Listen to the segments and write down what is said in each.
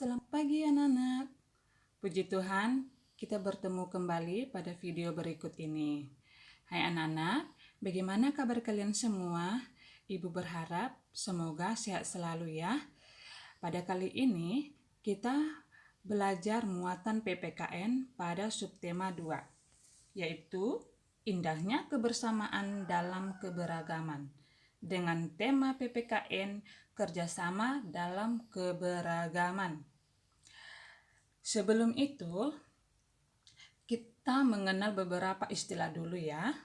Selamat pagi anak-anak. Puji Tuhan, kita bertemu kembali pada video berikut ini. Hai anak-anak, bagaimana kabar kalian semua? Ibu berharap semoga sehat selalu ya. Pada kali ini, kita belajar muatan PPKN pada subtema 2, yaitu indahnya kebersamaan dalam keberagaman. Dengan tema PPKN, kerjasama dalam keberagaman. Sebelum itu, kita mengenal beberapa istilah dulu ya.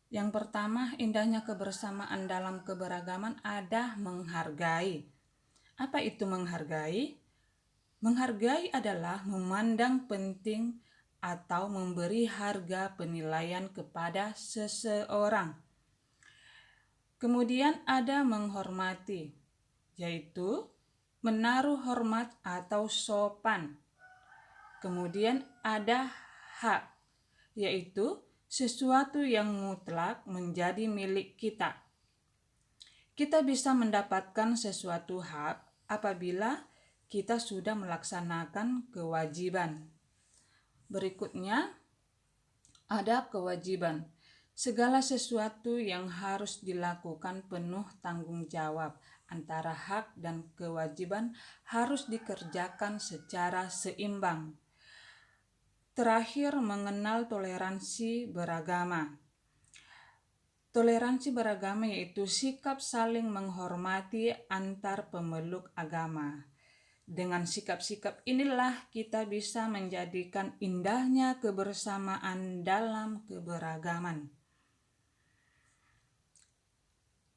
Yang pertama, indahnya kebersamaan dalam keberagaman ada menghargai. Apa itu menghargai? Menghargai adalah memandang penting atau memberi harga penilaian kepada seseorang. Kemudian ada menghormati, yaitu menaruh hormat atau sopan. Kemudian ada hak, yaitu sesuatu yang mutlak menjadi milik kita. Kita bisa mendapatkan sesuatu hak apabila kita sudah melaksanakan kewajiban. Berikutnya ada kewajiban. Segala sesuatu yang harus dilakukan penuh tanggung jawab. Antara hak dan kewajiban harus dikerjakan secara seimbang. Terakhir, mengenal toleransi beragama. Toleransi beragama yaitu sikap saling menghormati antar pemeluk agama. Dengan sikap-sikap inilah kita bisa menjadikan indahnya kebersamaan dalam keberagaman.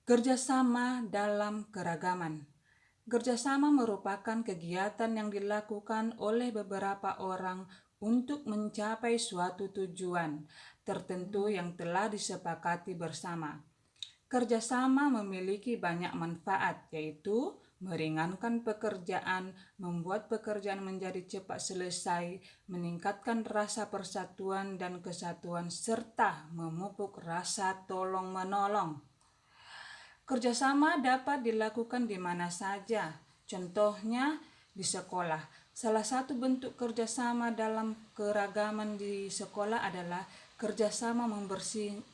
Kerjasama dalam keragaman. Kerjasama merupakan kegiatan yang dilakukan oleh beberapa orang untuk mencapai suatu tujuan tertentu yang telah disepakati bersama. Kerjasama memiliki banyak manfaat, yaitu meringankan pekerjaan, membuat pekerjaan menjadi cepat selesai, meningkatkan rasa persatuan dan kesatuan, serta memupuk rasa tolong-menolong. Kerjasama dapat dilakukan di mana saja, contohnya di sekolah. Salah satu bentuk kerjasama dalam keragaman di sekolah adalah kerjasama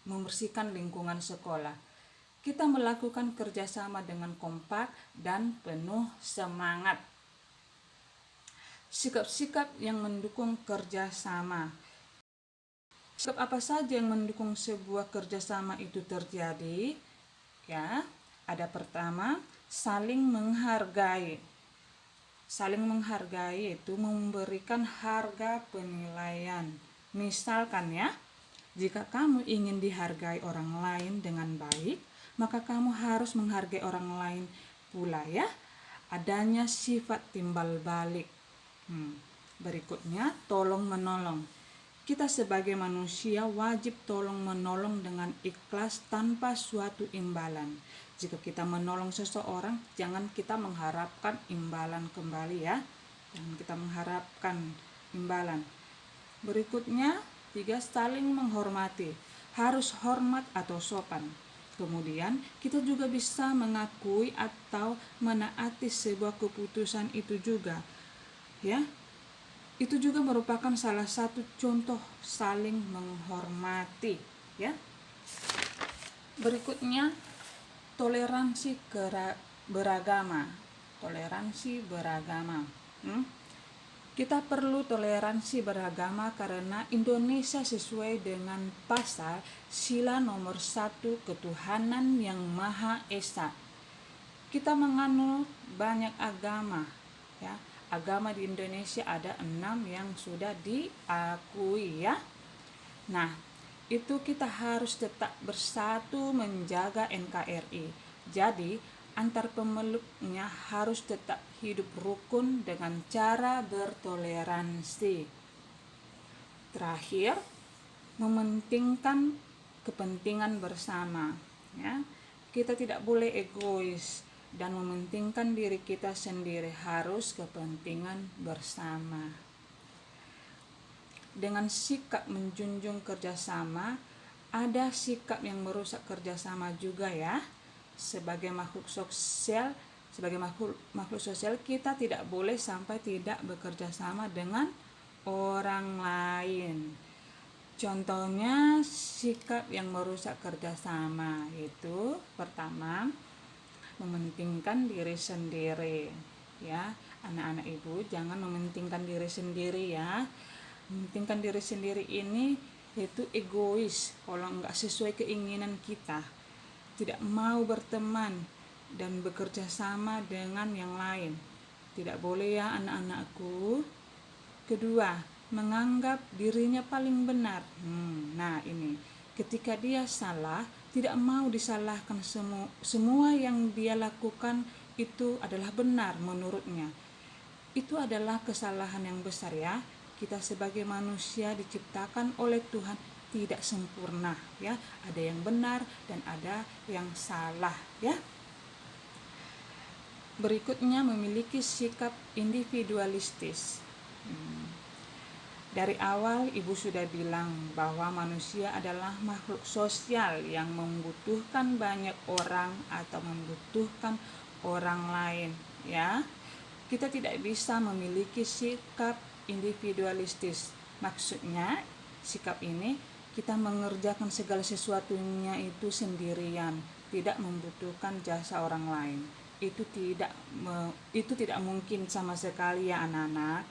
membersihkan lingkungan sekolah. Kita melakukan kerjasama dengan kompak dan penuh semangat. Sikap-sikap yang mendukung kerjasama. Sikap apa saja yang mendukung sebuah kerjasama itu terjadi? Ya, ada pertama, saling menghargai. Saling menghargai itu memberikan harga penilaian. Misalkan ya, jika kamu ingin dihargai orang lain dengan baik, maka kamu harus menghargai orang lain pula ya. Adanya sifat timbal balik. Berikutnya, tolong menolong. Kita sebagai manusia wajib tolong menolong dengan ikhlas tanpa suatu imbalan. Jika kita menolong seseorang, jangan kita mengharapkan imbalan kembali ya. Jangan kita mengharapkan imbalan. Berikutnya, 3, saling menghormati. Harus hormat atau sopan. Kemudian, kita juga bisa mengakui atau menaati sebuah keputusan itu juga. Ya. Itu juga merupakan salah satu contoh saling menghormati, ya. Berikutnya, toleransi beragama. Toleransi beragama. Kita perlu toleransi beragama karena Indonesia sesuai dengan pasal sila nomor 1 ketuhanan yang Maha Esa. Kita menganut banyak agama, ya. Agama di Indonesia ada 6 yang sudah diakui ya. Nah, itu kita harus tetap bersatu menjaga NKRI. Jadi, antar pemeluknya harus tetap hidup rukun dengan cara bertoleransi. Terakhir, mementingkan kepentingan bersama. Ya, kita tidak boleh egois dan mementingkan diri kita sendiri, harus kepentingan bersama. Dengan sikap menjunjung kerjasama, ada sikap yang merusak kerjasama juga ya. Sebagai makhluk sosial, sebagai makhluk sosial, kita tidak boleh sampai tidak bekerja sama dengan orang lain. Contohnya sikap yang merusak kerjasama, yaitu pertama, mementingkan diri sendiri. Ya, anak-anak ibu jangan mementingkan diri sendiri ya. Mementingkan diri sendiri ini yaitu egois, kalau nggak sesuai keinginan kita, tidak mau berteman dan bekerja sama dengan yang lain. Tidak boleh ya anak-anakku. Kedua, menganggap dirinya paling benar. Nah ini, ketika dia salah, tidak mau disalahkan. Semua yang dia lakukan itu adalah benar menurutnya. Itu adalah kesalahan yang besar ya. Kita sebagai manusia diciptakan oleh Tuhan tidak sempurna ya. Ada yang benar dan ada yang salah ya. Berikutnya, memiliki sikap individualistis. Dari awal ibu sudah bilang bahwa manusia adalah makhluk sosial yang membutuhkan banyak orang atau membutuhkan orang lain ya. Kita tidak bisa memiliki sikap individualistis. Maksudnya sikap ini kita mengerjakan segala sesuatunya itu sendirian, tidak membutuhkan jasa orang lain. Itu tidak mungkin sama sekali ya anak-anak.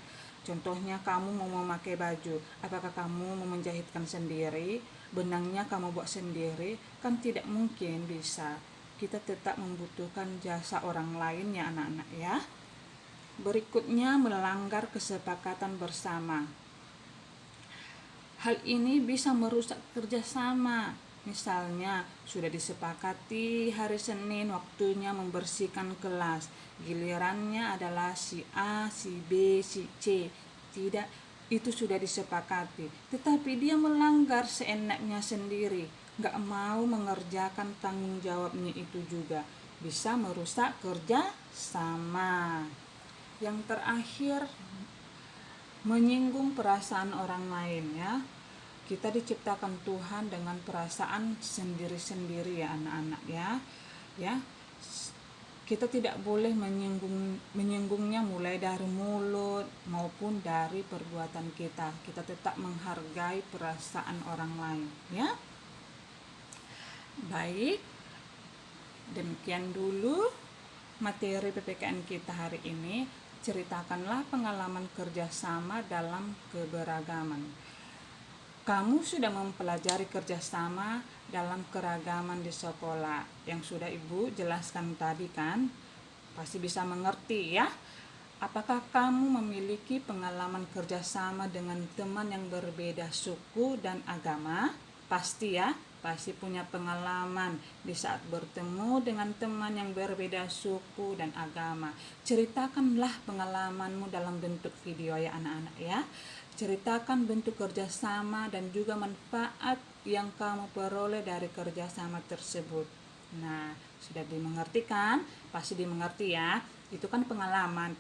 Contohnya kamu mau memakai baju, apakah kamu mau menjahitkan sendiri, benangnya kamu buat sendiri? Kan tidak mungkin bisa. Kita tetap membutuhkan jasa orang lain ya anak-anak ya. Berikutnya, melanggar kesepakatan bersama. Hal ini bisa merusak kerjasama. Misalnya, sudah disepakati hari Senin waktunya membersihkan kelas. Gilirannya adalah si A, si B, si C. Tidak, itu sudah disepakati. Tetapi dia melanggar seenaknya sendiri. Gak mau mengerjakan tanggung jawabnya itu juga. Bisa merusak kerjasama. Yang terakhir, menyinggung perasaan orang lain ya. Kita diciptakan Tuhan dengan perasaan sendiri-sendiri ya anak-anak ya. Ya. Kita tidak boleh menyinggungnya mulai dari mulut maupun dari perbuatan kita. Kita tetap menghargai perasaan orang lain ya. Baik. Demikian dulu materi PPKN kita hari ini. Ceritakanlah pengalaman kerjasama dalam keberagaman. Kamu sudah mempelajari kerjasama dalam keragaman di sekolah yang sudah ibu jelaskan tadi kan? Pasti bisa mengerti ya. Apakah kamu memiliki pengalaman kerjasama dengan teman yang berbeda suku dan agama? Pasti ya, pasti punya pengalaman di saat bertemu dengan teman yang berbeda suku dan agama. Ceritakanlah pengalamanmu dalam bentuk video ya anak-anak ya. Ceritakan bentuk kerjasama dan juga manfaat yang kamu peroleh dari kerjasama tersebut. Nah, sudah dimengerti kan? Pasti dimengerti ya. Itu kan pengalaman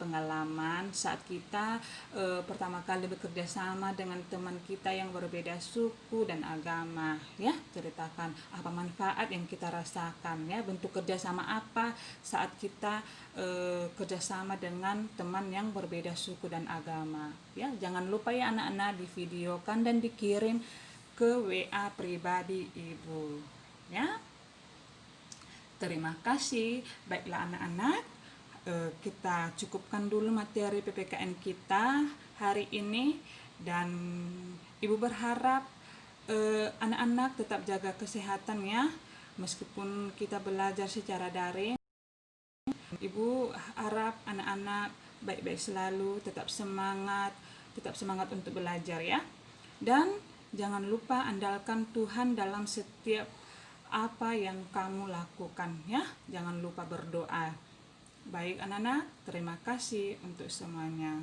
saat kita pertama kali bekerja sama dengan teman kita yang berbeda suku dan agama ya. Ceritakan apa manfaat yang kita rasakan ya, bentuk kerjasama apa saat kita kerjasama dengan teman yang berbeda suku dan agama ya. Jangan lupa ya anak-anak, divideokan dan dikirim ke WA pribadi ibu ya. Terima kasih. Baiklah anak-anak, kita cukupkan dulu materi PPKN kita hari ini, dan ibu berharap anak-anak tetap jaga kesehatan ya, meskipun kita belajar secara daring. Ibu harap anak-anak baik-baik selalu, tetap semangat untuk belajar ya, dan jangan lupa andalkan Tuhan dalam setiap apa yang kamu lakukan ya. Jangan lupa berdoa. Baik anak-anak, terima kasih untuk semuanya.